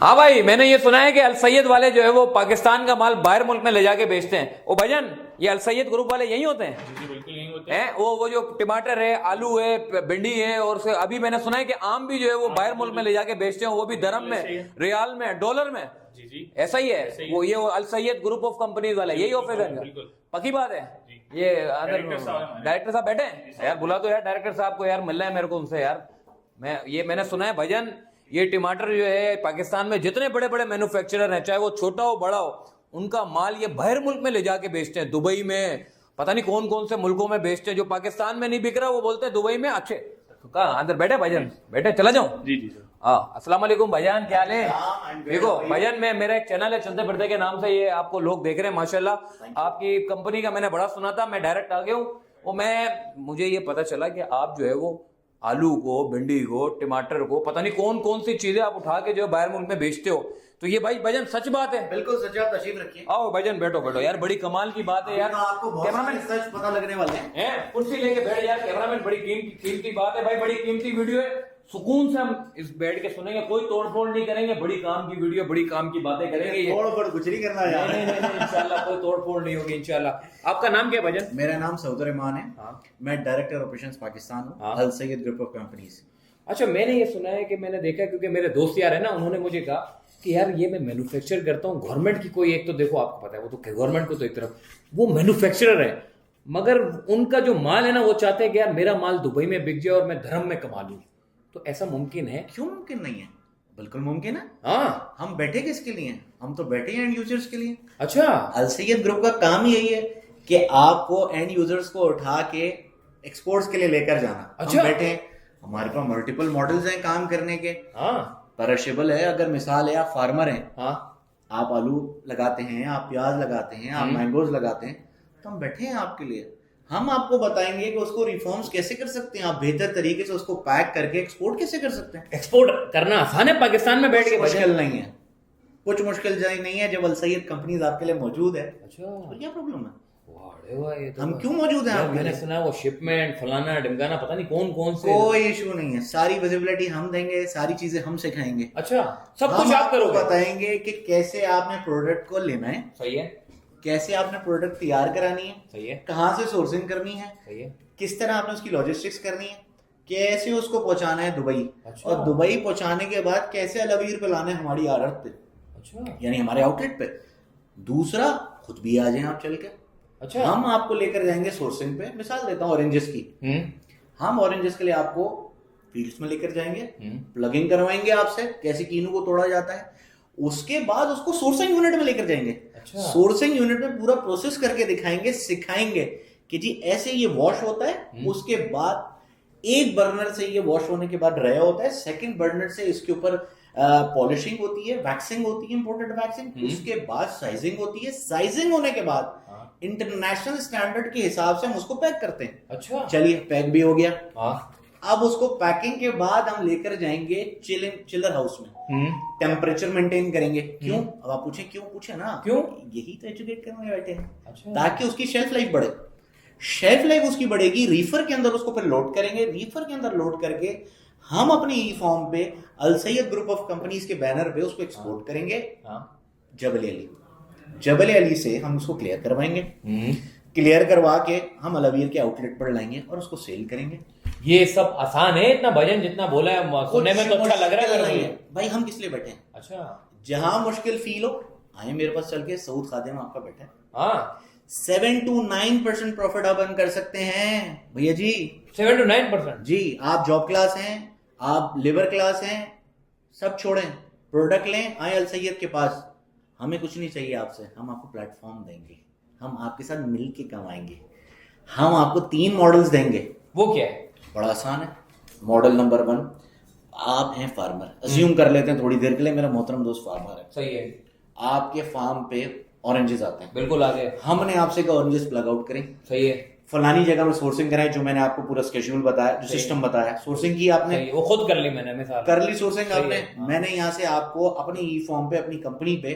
हाँ भाई, मैंने ये सुना है कि अल सैयद वाले जो है वो पाकिस्तान का माल बाहर मुल्क में ले जाके बेचते हैं। ओ भजन, ये अल सैयद ग्रुप वाले यही होते हैं? जी बिल्कुल यही होते हैं वो जो टमाटर है, आलू है, भिंडी है, और अभी मैंने सुना है कि आम भी जो है वो बाहर मुल्क में ले जाके बेचते हैं, वो भी दरम में, रियाल में, डॉलर में। जी जी ऐसा ही है वो, ये अल सैयद ग्रुप ऑफ कंपनीज वाला यही ऑफिस है इनका? पक्की बात है। ये अगर डायरेक्टर साहब बैठे हैं यार, बुला दो यार डायरेक्टर साहब को, यार मिलना है मेरे को उनसे यार। मैंने सुना है भजन, ये टमाटर जो है पाकिस्तान में जितने बड़े बड़े मैन्युफैक्चरर हैं, चाहे वो छोटा हो बड़ा हो, उनका माल ये बाहर मुल्क में ले जाके बेचते हैं। दुबई में, पता नहीं कौन कौन से मुल्कों में बेचते हैं। जो पाकिस्तान में नहीं बिक रहा वो बोलते हैं दुबई में अच्छे। कहा अंदर बैठे भजन, बैठे, चला जाऊं? जी जी सर। हाँ, अस्सलाम वालेकुम भाईजान, क्या हाल है? देखो भाईजान, मेरा एक चैनल है चलते फिरते के नाम से, ये आपको लोग देख रहे हैं माशाल्लाह। आपकी कंपनी का मैंने बड़ा सुना था, मैं डायरेक्ट आ गया हूँ। मुझे ये पता चला कि आप जो है वो आलू को, भिंडी को, टमाटर को, पता नहीं कौन कौन सी चीजें आप उठा के जो बाहर मुल्क में बेचते हो। तो ये भाई भजन सच बात है? बिल्कुल सच है, आप तशरीफ रखिए। आओ भजन, बैठो बैठो यार, बड़ी कमाल की बात है यार। आपको बहुत सारे सच पता लगने वाले हैं। कुर्सी लेके बैठ यार, कैमरामैन, बड़ी कीमती बात है भाई, बड़ी कीमती वीडियो है। सुकून से हम इस बैठ के सुनेंगे, कोई तोड़फोड़ नहीं करेंगे, बड़ी काम की वीडियो, बड़ी काम की बातें करेंगे। ये तोड़ कुछ नहीं करना यार। नहीं, इंशाल्लाह कोई तोड़फोड़ नहीं होगी इंशाल्लाह। आपका नाम क्या है भजन? मेरा नाम सऊद रहमान है। हाँ। मैं डायरेक्टर ऑपरेशंस पाकिस्तान हूँ, हाँ। अल सैयद ग्रुप ऑफ कंपनीज। अच्छा, मैंने ये सुना है कि मैंने देखा, क्योंकि मेरे दोस्त यार है ना, उन्होंने मुझे कहा कि यार ये मैं मैन्युफैक्चर करता हूँ गवर्नमेंट की कोई, एक तो देखो आपको पता है वो तो गवर्नमेंट को तो एक तरफ वो मैन्युफैक्चरर है, मगर उनका जो माल है ना वो चाहते हैं कि यार मेरा माल दुबई में बिक जाए और मैं धर्म में कमा लूँ। तो ऐसा मुमकिन है? क्यों मुमकिन नहीं है, बिल्कुल मुमकिन है। हाँ। हम बैठे किसके लिए हैं? हम तो बैठे हैं एंड यूजर्स के लिए। अच्छा। अल सैयद ग्रुप का काम ही यही है कि आपको एंड यूजर्स को उठा के एक्सपोर्ट्स के लिए लेकर जाना। अच्छा। हम बैठे हैं, हमारे पास मल्टीपल मॉडल्स हैं काम करने के। हाँ। परशेबल है, अगर मिसाल है आप फार्मर हैं, हाँ। आप आलू लगाते हैं, आप प्याज लगाते हैं, आप मैंगोज लगाते हैं, तो हम बैठे हैं आपके लिए। हम आपको बताएंगे कि उसको रिफॉर्म्स कैसे कर सकते हैं, आप बेहतर तरीके से उसको पैक करके एक्सपोर्ट कैसे कर सकते हैं। एक्सपोर्ट करना आसान है पाकिस्तान में बैठ के? मुश्किल नहीं है, कुछ मुश्किल नहीं है। जब अल सैयद कंपनीज आपके लिए मौजूद है अच्छा, तो क्या प्रॉब्लम है? ये तो हम क्यों मौजूद हैं? मैंने सुना वो शिपमेंट फलाना ढिमकाना, पता नहीं कौन कौन से। कोई इशू नहीं है, सारी विजिबिलिटी हम देंगे, सारी चीजें हम सिखाएंगे। अच्छा, सब हम कुछ आप आपको करोगे? बताएंगे कि कैसे आपने प्रोडक्ट को लेना है, सही है। कैसे आपने प्रोडक्ट तैयार करानी है, सही है। कहाँ से सोर्सिंग करनी है, सही है। किस तरह आपने उसकी लॉजिस्टिक्स करनी है, कैसे उसको पहुंचाना है दुबई। अच्छा। और दुबई पहुंचाने के बाद कैसे अलवीर पे लाना है हमारी आड़त पे, अच्छा। यानी हमारे आउटलेट पे। दूसरा, खुद भी आ जाए आप चल के। अच्छा। हम आपको लेकर जाएंगे सोर्सिंग पे। मिसाल देता हूँ ऑरेंजेस की, हम ऑरेंजेस के लिए आपको फील्ड्स में लेकर जाएंगे, प्लगिंग करवाएंगे आपसे कैसे कीनू को तोड़ा जाता है, उसके बाद उसको सोर्सिंग यूनिट में लेकर जाएंगे। अच्छा। सोर्सिंग यूनिट में पूरा प्रोसेस करके दिखाएंगे, सिखाएंगे कि जी ऐसे ये वॉश होता है। उसके बाद एक बर्नर से ये वॉश होने के बाद रया होता है, सेकंड बर्नर से इसके ऊपर पॉलिशिंग होती है, वैक्सिंग होती है, इंपोर्टेड वैक्सिंग। उसके बाद साइजिंग होती है, साइजिंग होने के बाद इंटरनेशनल स्टैंडर्ड के हिसाब से हम उसको पैक करते हैं। अच्छा। चलिए, पैक भी हो गया। हाँ। अब उसको पैकिंग के बाद हम लेकर जाएंगे चिलर हाउस में, टेम्परेचर मेंटेन करेंगे। क्यों? अब आप पूछे क्यों, पूछे ना क्यों? यही तो एजुकेट करने बैठे हैं। अच्छा। ताकि उसकी शेल्फ लाइफ बढ़े। शेल्फ लाइफ उसकी बढ़ेगी, रीफर के अंदर उसको फिर लोड करेंगे, रीफर के अंदर लोड करके हम अपनी ई फॉर्म पे अल सैयद ग्रुप ऑफ कंपनीज के बैनर पे उसको एक्सपोर्ट करेंगे। जबल अली, जबल अली से हम उसको क्लियर करवाएंगे, क्लियर करवा के हम अलवीर के आउटलेट पर लाएंगे और उसको सेल करेंगे। ये सब आसान है इतना भजन जितना बोला है? सुनने में तो अच्छा लग रहा है भाई। हम किस लिए बैठे हैं? अच्छा। जहां मुश्किल फील हो आए मेरे पास चल के, सऊद खादिम आपका बैठा है। हाँ। 7 to 9% प्रॉफिट आप अर्न कर सकते हैं भैया जी। 7 to 9%? जी, आप जॉब क्लास हैं, आप लेबर क्लास हैं, सब छोड़ें, प्रोडक्ट लें, आए अल सैयद के पास। हमें कुछ नहीं चाहिए आपसे, हम आपको प्लेटफॉर्म देंगे, हम आपके साथ मिल के कमाएंगे। हम आपको 3 मॉडल्स देंगे। वो क्या है? बड़ा आसान है। मॉडल नंबर 1, आप हैं फार्मर, अज्यूम कर लेते हैं थोड़ी देर के लिए मेरा मोहतरम दोस्त फार्मर है। सही है। आपके फार्म पे ऑरेंजेस आते हैं, बिल्कुल आ गए। हमने आपसे कहा ऑरेंजेस प्लग आउट करें। सही है। फलानी जगह में सोर्सिंग कराएं, जो मैंने आपको पूरा स्केड्यूल बताया, जो सिस्टम बताया, सोर्सिंग की आपने, वो खुद कर ली मैंने, मिसाल कर ली सोर्सिंग आपने। मैंने यहाँ से आपको अपनी ई फॉर्म पे, अपनी कंपनी पे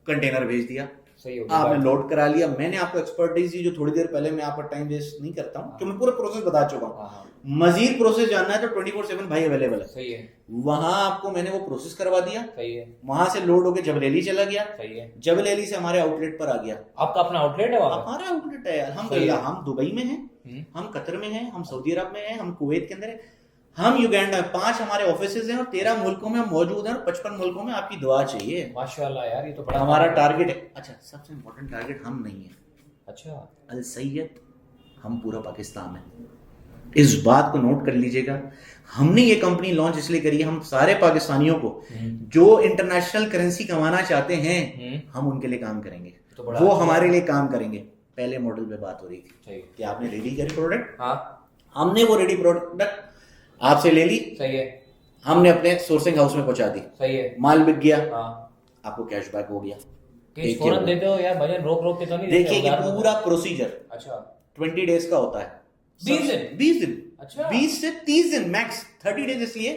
कंटेनर भेज दिया, सही हो गया, आपने बात। लोड करा लिया, मैंने आपको एक्सपर्टीज दी जो थोड़ी देर पहले, मैं आपका टाइम वेस्ट नहीं करता हूँ, क्योंकि मैं पूरा प्रोसेस बता चुका हूँ। हाँ, हाँ, मजीद प्रोसेस जानना है तो 24/7 भाई अवेलेबल है। सही है, वहां आपको मैंने वो प्रोसेस करवा दिया, सही है, वहां से लोड होके जबरेली चला गया, सही है। जबरेली से हमारे आउटलेट पर आ गया। आपका अपना आउटलेट है वहाँ पे? हमारा आउटलेट है अल्हम्दुलिल्लाह। सही है। हम दुबई में हैं, हम्म, हम कतर में हैं, हम सऊदी अरब में हैं, हम कुवैत के अंदर हैं, हम युगांडा में, 5 हमारे ऑफिसेज हैं और 13 मुल्कों में हम मौजूद हैं और 55 मुल्कों में आपकी दुआ चाहिए। माशाल्लाह यार, ये तो बड़ा हमारा काम है। टारगेट है। अच्छा, सबसे इम्पोर्टेंट टारगेट हम नहीं है, अच्छा, अल सैयद, हम पूरा पाकिस्तान है। इस बात को नोट कर लीजिएगा। हमने ये कंपनी लॉन्च इसलिए करी है, हम सारे पाकिस्तानियों को जो इंटरनेशनल करेंसी कमाना चाहते हैं, हम उनके लिए काम करेंगे, तो बड़ा वो अच्छा हमारे लिए काम करेंगे। पहले मॉडल पे बात हो रही थी सही कि आपने रेडी करी प्रोडक्ट, हाँ, हमने वो रेडी प्रोडक्ट आपसे ले ली, सही है, हमने अपने सोर्सिंग हाउस में पहुंचा दी, सही है, माल बिक गया, हाँ। आपको कैशबैक हो गया। केस एक फौरन के देते हो यार भजन, रोक रोक के तो नहीं देखिए, देते ये उधार में? पूरा प्रोसीजर अच्छा, 20 डेज का होता है। 20 दिन? 20 दिन, अच्छा। 20 से 30 दिन मैक्स, 30 डेज इसलिए,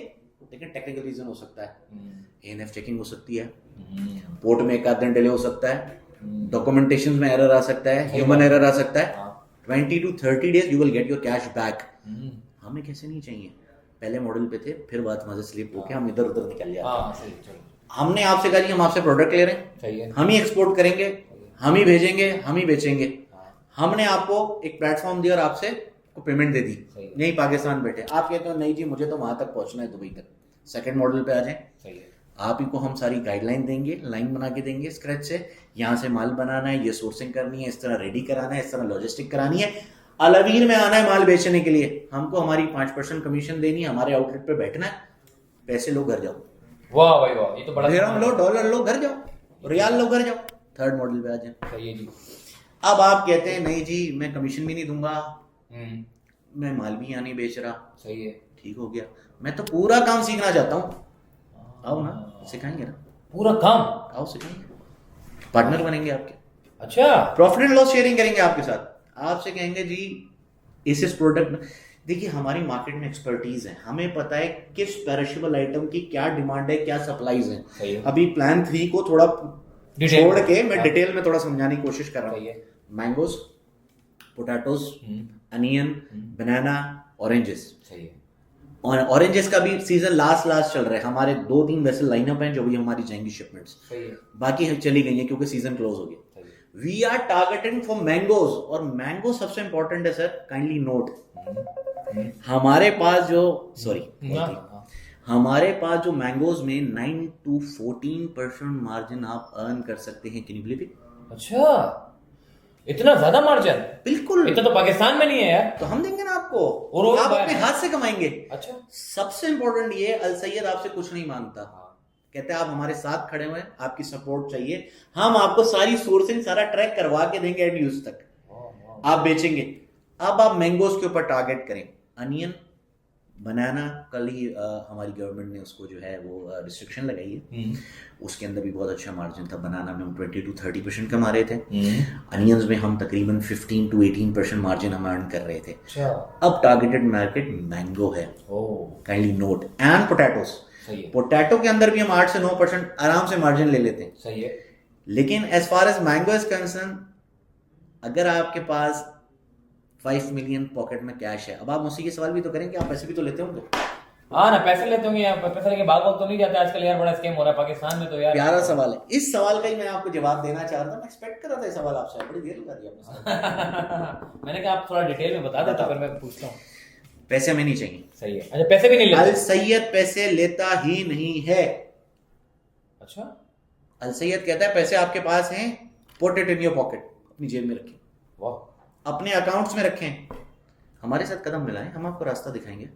लेकिन टेक्निकल रीजन हो सकता है, एएनएफ चेकिंग हो सकती है, पोर्ट में एक आध दिन डिले हो सकता है, डॉक्यूमेंटेशन में एरर आ सकता है, ह्यूमन एरर आ सकता है। 20 to 30 days you will get your cash back. हमें कैसे नहीं चाहिए, पहले मॉडल पे थे, फिर बात मजे स्लिप होके हम इधर उधर निकल जाते हैं। हाँ, सही, चलो, हमने आपसे कहा जी हम आपसे प्रोडक्ट ले रहे हैं, सही है, हम ही एक्सपोर्ट करेंगे, हम ही भेजेंगे, हम ही बेचेंगे। हमने आपको एक प्लेटफॉर्म दिया और आपसे को पेमेंट दे दी, सही। यही पाकिस्तान बैठे। आप कहते हो नहीं जी मुझे तो वहां तक पहुंचना है, दुबई तक। सेकंड मॉडल पे आ जाए, सही है, आप ही को हम सारी गाइडलाइन देंगे, लाइन बना के देंगे स्क्रैच से, यहाँ से माल बनाना है, ये सोर्सिंग करनी है, इस तरह रेडी कराना है, इस तरह लॉजिस्टिक करानी है, अलवीर में आना है माल बेचने के लिए, हमको हमारी 5% कमीशन देनी है, हमारे आउटलेट पे बैठना है, पैसे लो घर जाओ, वाह भाई वाह, ये तो बड़ा दिरहम लो, डॉलर लो, घर जाओ, रियाल लो, घर जाओ। थर्ड मॉडल पे आ जाए। सही है जी। अब आप कहते हैं नहीं जी मैं कमीशन भी नहीं दूंगा, हम्म, मैं माल भी यहाँ नहीं बेच रहा, सही है, ठीक हो गया, मैं तो पूरा काम सीखना चाहता हूँ, आओ ना, सिखाएंगे ना, पूरा काम। आओ सिखाएंगे, पार्टनर बनेंगे आपके, अच्छा, प्रॉफिट एंड लॉस शेयरिंग करेंगे आपके साथ, आपसे कहेंगे जी इस प्रोडक्ट में। देखिए हमारी मार्केट में एक्सपर्टीज है, हमें पता है किस पेरिशेबल आइटम की क्या डिमांड है, क्या सप्लाईज है। सही है, अभी प्लान 3 को थोड़ा डिटेल छोड़ के मैं हाँ। डिटेल में थोड़ा समझाने की कोशिश कर रहा सही हूँ। है, मैंगोज, पोटैटोज, हम्म, अनियन, बनाना, ऑरेंजेस। सही है, और ऑरेंजेस का भी सीजन लास्ट चल रहा है, हमारे 2-3 वेसल लाइनअप हैं जो भी हमारी जाएंगी शिपमेंट्स, सही है, बाकी चली गई हैं क्योंकि सीजन क्लोज हो गया। सही है, we are targeting for mangoes, और मैंगो सबसे इंपॉर्टेंट है सर, काइंडली नोट। हमारे पास जो हाँ, हमारे पास जो मैंगोज में 9 to 14% मार्जिन आप अर्न कर सकते हैं, कैन यू बिलीव इट? अच्छा, इतना ज्यादा मार्जिन? बिल्कुल, इतना तो पाकिस्तान में नहीं है यार। तो हम देंगे ना आपको, और वो आप बाहर अपने है। हाथ से कमाएंगे। अच्छा, सबसे इंपॉर्टेंट ये, अल सैयद आपसे कुछ नहीं मांगता, कहते हैं आप हमारे साथ खड़े हुए हैं, आपकी सपोर्ट चाहिए, हम आपको सारी सोर्सिंग सारा ट्रैक करवा के देंगे एंड यूज तक, आप बेचेंगे। अब आप मैंगोज के ऊपर टारगेट करें, अनियन, बनाना, कल ही हमारी गवर्नमेंट ने उसको जो है वो रिस्ट्रिक्शन लगाई है, उसके अंदर भी बहुत अच्छा मार्जिन था। बनाना में हम 20 to 30% कमा रहे थे, अनियंस में हम तकरीबन 15 to 18% मार्जिन हम अर्न कर रहे थे। अच्छा, अब टारगेटेड मार्केट मैंगो है, काइंडली नोट, एंड पोटैटोस। सही है, पोटैटो के अंदर भी हम 8 से 9% आराम से मार्जिन ले लेते हैं। सही है, लेकिन as far as mango is concern, अगर आपके पास 5 मिलियन पॉकेट में कैश है, अब आप मुझसे ये सवाल भी तो करेंगे, आप पैसे भी तो लेते होंगे। हाँ ना, पैसे लेते होंगे यार, पैसे लेके भाग भाग तो नहीं जाते आजकल यार, बड़ा स्कैम हो रहा है पाकिस्तान में तो यार। प्यारा सवाल है, इस सवाल का ही मैं आपको जवाब देना चाह रहा था, मैं एक्सपेक्ट कर रहा था ये सवाल आपसे, बड़ी देर लगा दी आपने। मैंने कहा आप थोड़ा डिटेल में बता देता, फिर मैं पूछता हूँ। पैसे हमें नहीं चाहिए। सही है, अच्छा, पैसे भी नहीं अल लेते? सैयद पैसे लेता ही नहीं है। अच्छा, अल सैयद कहता है पैसे आपके पास हैं, put it in your pocket, अपनी जेब में रखें, वाह, अपने अकाउंट्स में रखें, हमारे साथ कदम मिलाएं, हम आपको रास्ता दिखाएंगे,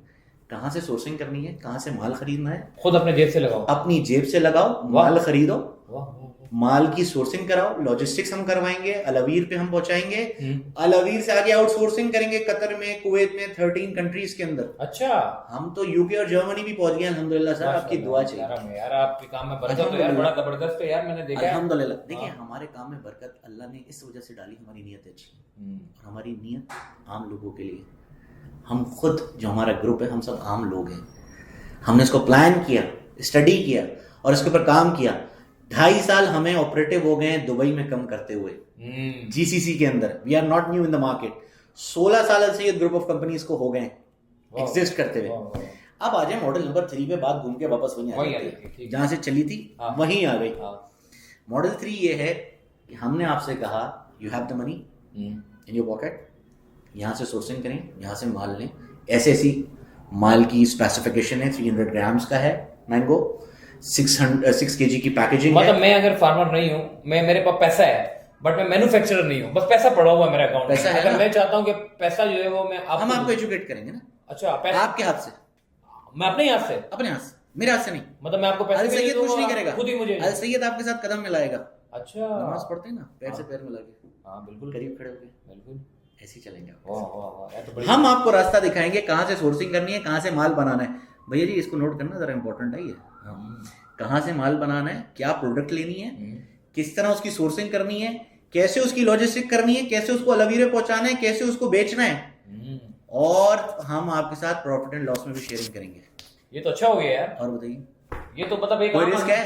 कहाँ से सोर्सिंग करनी है, कहाँ से माल खरीदना है, खुद अपने जेब से लगाओ, अपनी जेब से लगाओ, माल खरीदो, वाह, माल की सोर्सिंग कराओ, लॉजिस्टिक्स हम करवाएंगे, अलवीर पे हम पहुंचाएंगे, अलवीर से आगे आउटसोर्सिंग करेंगे, कतर में, कुवैत में, 13 कंट्रीज के अंदर। अच्छा, हम तो यूके और जर्मनी भी पहुंच गए अल्हम्दुलिल्लाह सर, आपकी दुआ चाहिए। यार आपके काम में बरकत तो यार बड़ा जबरदस्त है यार, मैंने देखा है। अल्हम्दुलिल्लाह। देखिए हमारे काम में बरकत अल्लाह ने इस वजह से डाली, हमारी नीयत अच्छी, और हमारी नीयत आम लोगों के लिए, हम खुद जो हमारा ग्रुप है हम सब आम लोग हैं, हमने इसको प्लान किया, स्टडी किया और इसके ऊपर काम किया। 2.5 साल हमें ऑपरेटिव हो गए हैं दुबई में कम करते हुए, जीसीसी के अंदर। We are not new in the market. 16 साल अलसैयद ग्रुप ऑफ कंपनीज को हो गए एग्जिस्ट करते हुए। अब आ जाए मॉडल नंबर 3 पे, बात घूम के वापस वहीं आ गई जहां से चली थी, वहीं आ गई। मॉडल 3 ये है कि हमने आपसे कहा you have the money in your pocket, यहाँ से सोर्सिंग करें, यहाँ से माल लें। ऐसी माल की स्पेसिफिकेशन है, 300 ग्राम्स का है मैंगो, 6 kg की पैकेजिंग है। मतलब मैं अगर फार्मर नहीं हूँ, मेरे पास पैसा है बट मैं मैन्युफैक्चरर नहीं हूँ, बस पैसा पड़ा हुआ है मेरे अकाउंट में। अगर मैं चाहता हूँ कि पैसा जो है वो मैं हम आपको एजुकेट करेंगे ना। अच्छा, पैसा आपके हाथ से, मैं अपने हाथ से, अपने हाथ से, मेरे हाथ से नहीं। मतलब मैं आपको पैसे अलसैयद कुछ नहीं करेगा, खुद ही मुझे अलसैयद आपके साथ कदम मिलाएगा। अच्छा, नमाज पढ़ते हैं ना, पैर से पैर मिला के, हाँ बिल्कुल, करीब खड़े होके, बिल्कुल ऐसे ही चलेंगे। तो हम आपको रास्ता दिखाएंगे कहाँ से सोर्सिंग करनी है, कहाँ से माल बनाना है। भैया जी इसको नोट करना जरा इंपॉर्टेंट है ये, कहाँ से माल बनाना है, क्या प्रोडक्ट लेनी है, किस तरह उसकी सोर्सिंग करनी है, कैसे उसकी लॉजिस्टिक करनी है, कैसे उसको अलवीरे पहुंचाना है, कैसे उसको बेचना है, और हम आपके साथ प्रॉफिट एंड लॉस में भी शेयरिंग करेंगे। ये तो अच्छा हो गया यार। और बताइए, ये तो मतलब एक कोई रिस्क है?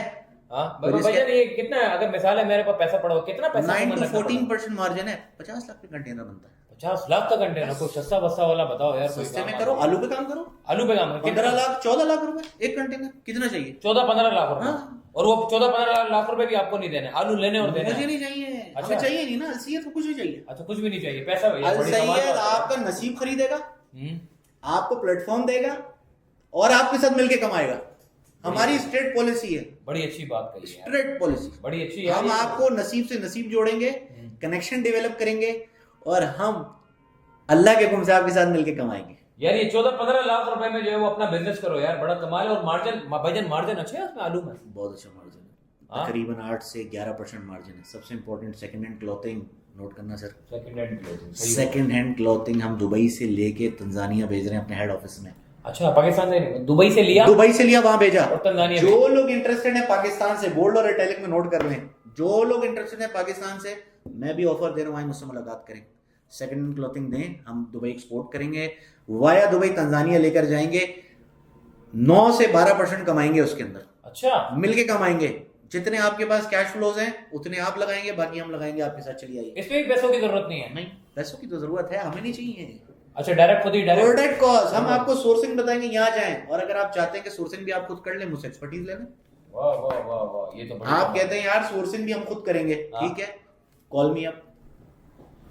भैया ये कितना है, अगर मिसाल है मेरे पास पैसा पड़ा हो, कितना पैसा 9 to 14% मार्जिन है, 50 लाख का कंटेनर बनता है। 50 लाख का कंटेनर, कोई सस्ता बस्ता वाला बताओ यार। सस्ते में करो, आलू पे काम करो, आलू पे काम करो। 15 लाख 14 लाख रुपए एक कंटेनर, कितना चाहिए? 14-15 लाख रुपए। और वो 14-15 लाख रुपए भी आपको नहीं देने, आलू लेने और देने। मुझे नहीं चाहिए, हमें चाहिए नहीं ना, अलसैयद को कुछ नहीं चाहिए। अच्छा, कुछ भी नहीं चाहिए, पैसा अलसैयद आपका नसीब खरीदेगा, आपको प्लेटफॉर्म देगा और आपके साथ मिलके कमाएगा। हमारी स्ट्रेट पॉलिसी है। बड़ी अच्छी बात कही है, स्ट्रेट पॉलिसी बड़ी अच्छी है। हम आपको नसीब से नसीब जोड़ेंगे, कनेक्शन डेवलप करेंगे और हम अल्लाह के हुक्म से आपके साथ मिलके कमाएंगे। यार ये 14-15 लाख रुपए में जो है वो अपना बिजनेस करो यार, बड़ा कमाल है। और मार्जिन, भाईजान मार्जिन अच्छा है उसमें, आलू में बहुत अच्छा मार्जिन है, तकरीबन 8 से 11% मार्जिन है। सबसे important second hand clothing note करना सर, सेकंड हैंड क्लॉथिंग हम दुबई से लेके तंजानिया भेज रहे हैं अपने हेड ऑफिस में। अच्छा, पाकिस्तान से दुबई से लिया, वहां भेजा। और तंजानिया जो लोग इंटरेस्टेड है पाकिस्तान से, बोल्ड और इटैलिक में नोट कर लें, जो लोग इंटरेस्टेड है पाकिस्तान से, मैं भी ऑफर दे रहा हूँ, मुझसे मुलाकात करें, सेकंड हैंड क्लॉथिंग दें, हम दुबई एक्सपोर्ट करेंगे, वाया दुबई तंजानिया लेकर जाएंगे, 9 से 12% कमाएंगे उसके अंदर। अच्छा, मिलके कमाएंगे। जितने आपके पास कैश फ्लोज हैं उतने आप लगाएंगे, बाकी हम लगाएंगे, आपके साथ चलिए आइए। इसमें भी पैसों की जरूरत नहीं है? नहीं, पैसों की तो जरूरत है, हमें नहीं चाहिए। अच्छा, डायरेक्ट खुद ही प्रोडक्ट कॉस्ट, हम आपको सोर्सिंग बताएंगे, यहाँ जाएं, और अगर आप चाहते हैं कि सोर्सिंग भी आप खुद कर लें, मुझसे एक्सपर्टीज ले लें। वाह वाह वाह वाह, ये तो आप कहते हैं यार सोर्सिंग भी हम खुद करेंगे, ठीक है, कॉल मी अप,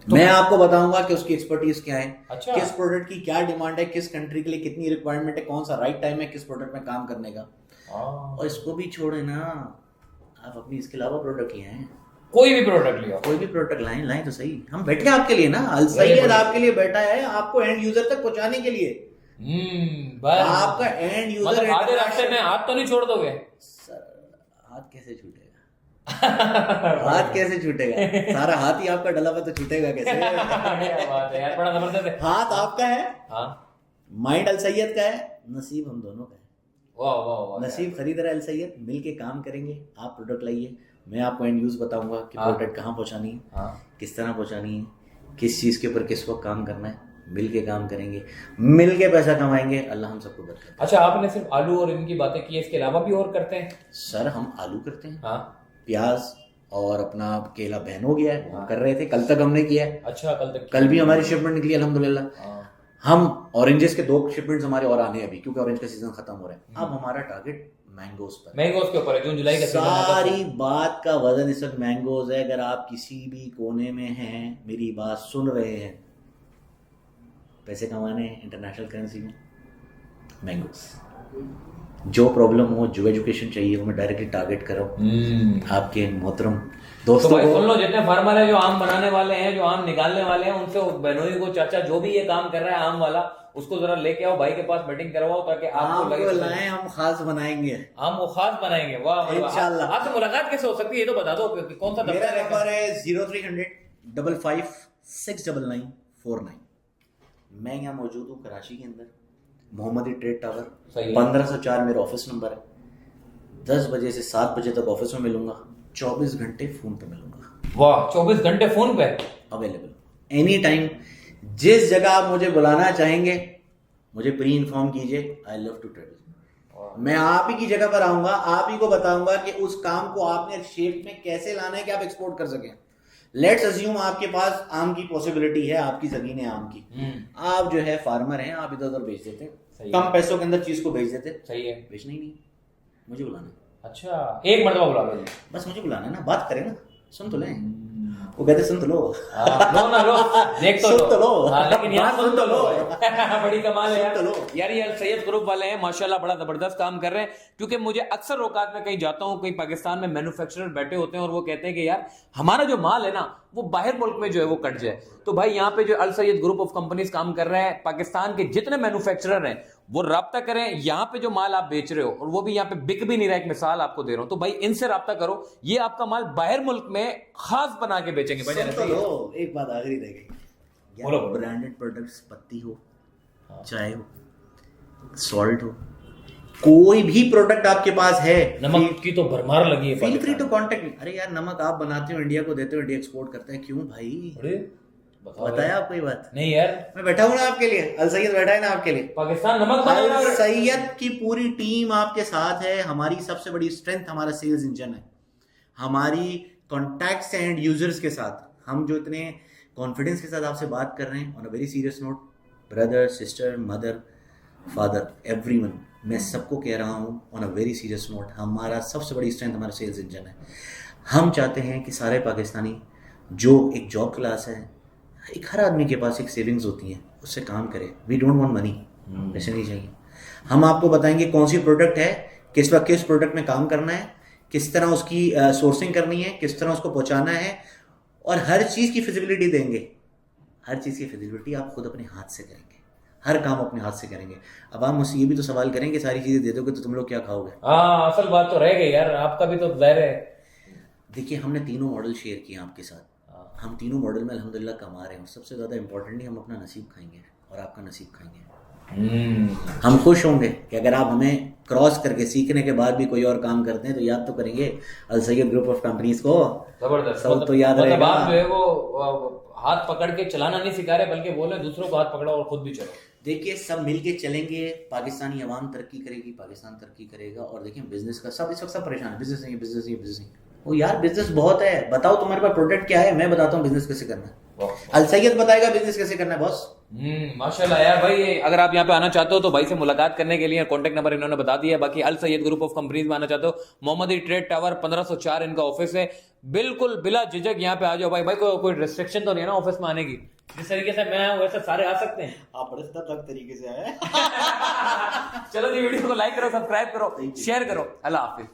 मैं आपको बताऊंगा कि उसकी एक्सपर्टीज क्या है। अच्छा, किस प्रोडक्ट की क्या डिमांड है, किस कंट्री के लिए कितनी रिक्वायरमेंट है, कौन सा राइट टाइम है किस प्रोडक्ट में काम करने का। और इसको भी छोड़े ना, आप अपनी इसके अलावा प्रोडक्ट ले आए, कोई भी प्रोडक्ट लिया, कोई भी प्रोडक्ट लाएं तो सही, हम बैठे आपके लिए ना, अलसैयद आपके लिए बैठा है, आपको एंड यूजर तक पहुंचाने के लिए। आपका एंड यूजर, मतलब आधे रास्ते में हाथ तो नहीं छोड़ दोगे? सर हाथ कैसे छूटेगा? हाथ कैसे छूटेगा? सारा हाथ ही आपका डला हुआ तो छूटेगा कैसे? बात है यार, बड़ा जबरदस्त है। हाथ आपका है, माइंड अलसैयद का है, नसीब हम दोनों का है। वाह वाह वाह, नसीब खरीद रहा है अलसैयद, मिलके काम करेंगे, आप प्रोडक्ट लाइए, मैं आपको एंड यूज बताऊंगा कि प्रोडक्ट कहाँ पहुंचानी है, किस तरह पहुंचानी है, किस चीज के ऊपर किस वक्त काम करना है, मिलके काम करेंगे, मिलके पैसा कमाएंगे, अल्लाह हम सबको बरकत। अच्छा, आपने सिर्फ आलू और इनकी बातें की, इसके अलावा भी और करते हैं? सर हम आलू करते हैं, प्याज और अपना केला बैन हो गया है, कर रहे थे, कल तक हमने किया है। अच्छा, कल भी हमारी शिपमेंट निकली अल्हम्दुलिल्लाह। हम ऑरेंजेस के 2 शिपमेंट्स हमारे और आने अभी, क्योंकि ऑरेंज का सीजन खत्म हो रहा है। अब हमारा टारगेट मैंगोज पर, मैंगोज के ऊपर है, जून जुलाई का सीजन है। सारी बात का वजन इस वक्त मैंगोज है। अगर आप किसी भी कोने में हैं, मेरी बात सुन रहे हैं, पैसे कमाने हैं इंटरनेशनल करेंसी में, मैंगोज। जो प्रॉब्लम हो, जो एजुकेशन चाहिए हो, मैं डायरेक्टली टारगेट कर रहा हूँ आपके मोहतरम दोस्तों तो सुन लो, जितने फार्मर है जो आम बनाने वाले हैं, जो आम निकालने वाले हैं, उनसे बहनोई को, चाचा जो भी ये काम कर रहा है आम वाला, उसको जरा लेके आओ भाई के पास, मीटिंग करवाओ, ताकि आपको लगे लाएं, हम खास बनाएंगे, आम वो खास बनाएंगे। वाह इंशाल्लाह। आपसे मुलाकात कैसे हो सकती है ये तो बता दो, कौन सा मेरा नंबर है 0300 55 69949। मैं यहाँ मौजूद हूँ कराची के अंदर, मोहम्मदी ट्रेड टावर, 1504 मेरा ऑफिस नंबर है। 10 बजे से 7 बजे तक ऑफिस में मिलूंगा, 24 घंटे फोन पे मिलूंगा। वाह, 24 घंटे फोन पे अवेलेबल, एनी टाइम, जिस जगह आप मुझे बुलाना चाहेंगे मुझे प्री इन्फॉर्म कीजिए। I love to travel. मैं आप ही की जगह पर आऊंगा, आप ही को बताऊंगा कि उस काम को आपने शेप में कैसे लाना है कि आप एक्सपोर्ट कर सकें। लेट्स अज्यूम आपके पास आम की पॉसिबिलिटी है, आपकी जमीन है आम की, आप जो है फार्मर हैं, आप इधर उधर बेच देते, कम पैसों के अंदर चीज को बेच देते। सही है, बेचना ही नहीं, मुझे बुलाना। अच्छा एक मरतबा बुला लो जी, बस मुझे बुलाना है ना, बात करें ना, सुन तो लें। वो कहते सुन तो लो, लो ना लो, देख तो सुन तो लो, लेकिन यहाँ सुन तो लो बड़ी कमाल है सुन तो लो। यार। ये अल सैयद ग्रुप वाले हैं माशाल्लाह, बड़ा जबरदस्त काम कर रहे हैं। क्योंकि मुझे अक्सर औकात में कहीं जाता हूँ, कहीं पाकिस्तान में मैन्युफैक्चरर बैठे होते हैं और वो कहते हैं कि यार हमारा जो माल है ना वो बाहर मुल्क में जो है वो कट जाए। तो भाई यहाँ पे जो अल सैयद ग्रुप ऑफ कंपनीज काम कर रहे हैं, पाकिस्तान के जितने मैन्युफैक्चरर हैं वो राब्ता करें। यहाँ पे जो माल आप बेच रहे हो और वो भी यहाँ पे बिक भी नहीं रहा, एक मिसाल आपको दे रहा हूँ, तो भाई इनसे राब्ता करो, ये आपका माल बाहर मुल्क में खास बना के बेचेंगे। सुन तो लो, एक बात आखिरी रह गई, बोलो। ब्रांडेड प्रोडक्ट्स, पत्ती हो, चाय हो, सॉल्ट हो, कोई भी प्रोडक्ट आपके पास है, नमक की तो भरमार लगी है, फील फ्री टू कांटेक्ट। अरे यार नमक आप बनाते हो, इंडिया को देते हो, इंडिया एक्सपोर्ट करता है, क्यों भाई? बताया आपको ये बात? नहीं यार, मैं बैठा हूं ना आपके लिए, अल सैयद बैठा है ना आपके लिए, पाकिस्तान नमक बनाएगा। अल सैयद की पूरी टीम आपके साथ है। हमारी सबसे बड़ी स्ट्रेंथ हमारा सेल्स इंजन है, हमारी कॉन्टैक्ट्स एंड यूजर्स के साथ। हम जो इतने कॉन्फिडेंस के साथ आपसे बात कर रहे हैं, on a very serious note, brother, sister, mother, father, everyone, मैं सबको कह रहा हूँ on a very serious note, हमारा सबसे बड़ी स्ट्रेंथ हमारा सेल्स इंजन है। हम चाहते हैं कि सारे पाकिस्तानी जो एक जॉब क्लास है, एक हर आदमी के पास एक सेविंग्स होती है, उससे काम करे। वी डोंट वांट मनी, पैसे नहीं चाहिए। हम आपको बताएंगे कौन सी प्रोडक्ट है, किस वक्त किस प्रोडक्ट में काम करना है, किस तरह उसकी सोर्सिंग करनी है, किस तरह उसको पहुंचाना है, और हर चीज़ की फिजिबिलिटी देंगे। हर चीज़ की फिजिबिलिटी आप खुद अपने हाथ से करेंगे, हर काम अपने हाथ से करेंगे। अब आप मुझसे ये भी तो सवाल करेंगे, सारी चीज़ें दे दोगे तो तुम लोग क्या खाओगे? हाँ, असल बात तो रह गई यार, आपका भी तो जाहिर है। देखिए हमने तीनों मॉडल शेयर किए आपके साथ, हम तीनों मॉडल में अल्हम्दुलिल्लाह कमा रहे हैं, और सबसे ज़्यादा इंपॉर्टेंटली हम अपना नसीब खाएंगे और आपका नसीब खाएंगे। हम खुश होंगे कि अगर आप हमें क्रॉस करके सीखने के बाद भी कोई और काम करते हैं तो याद तो करेंगे अल सैयद ग्रुप ऑफ कंपनीज को। जबरदस्त, सब तो याद रहेगा। आप जो है वो हाथ पकड़ के चलाना नहीं सिखा रहे, बल्कि बोले दूसरों को हाथ पकड़ो और खुद भी चलो। देखिए सब मिलके चलेंगे, पाकिस्तानी अवाम तरक्की करेगी, पाकिस्तान तरक्की करेगा। और देखिए बिजनेस का सब इस वक्त सब परेशान है, बिजनेस नहीं, बिजनेस नहीं, बिजनेस नहीं। ओ यार बिजनेस बहुत है, बताओ तुम्हारे पास प्रोडक्ट क्या है, मैं बताता हूँ बिजनेस कैसे करना है। अल सैयद बताएगा बिजनेस कैसे करना है बॉस। माशाल्लाह यार भाई, अगर आप यहाँ पे आना चाहते हो तो भाई से मुलाकात करने के लिए कॉन्टेक्ट नंबर इन्होंने बता दिया है। बाकी अल सैयद ग्रुप ऑफ कंपनीज में आना चाहते हो, मोहम्मदी ट्रेड टावर 1504 इनका ऑफिस है। बिल्कुल बिला झिझक यहाँ पे आ जाओ भाई। भाई कोई रिस्ट्रिक्शन तो नहीं है ना ऑफिस में आने की? जिस तरीके से मैं हूँ वैसे सारे आ सकते हैं। आप बड़े तक तरीके से आए। चलो जी, वीडियो को लाइक करो, सब्सक्राइब करो, शेयर करो। अल्लाह हाफिज।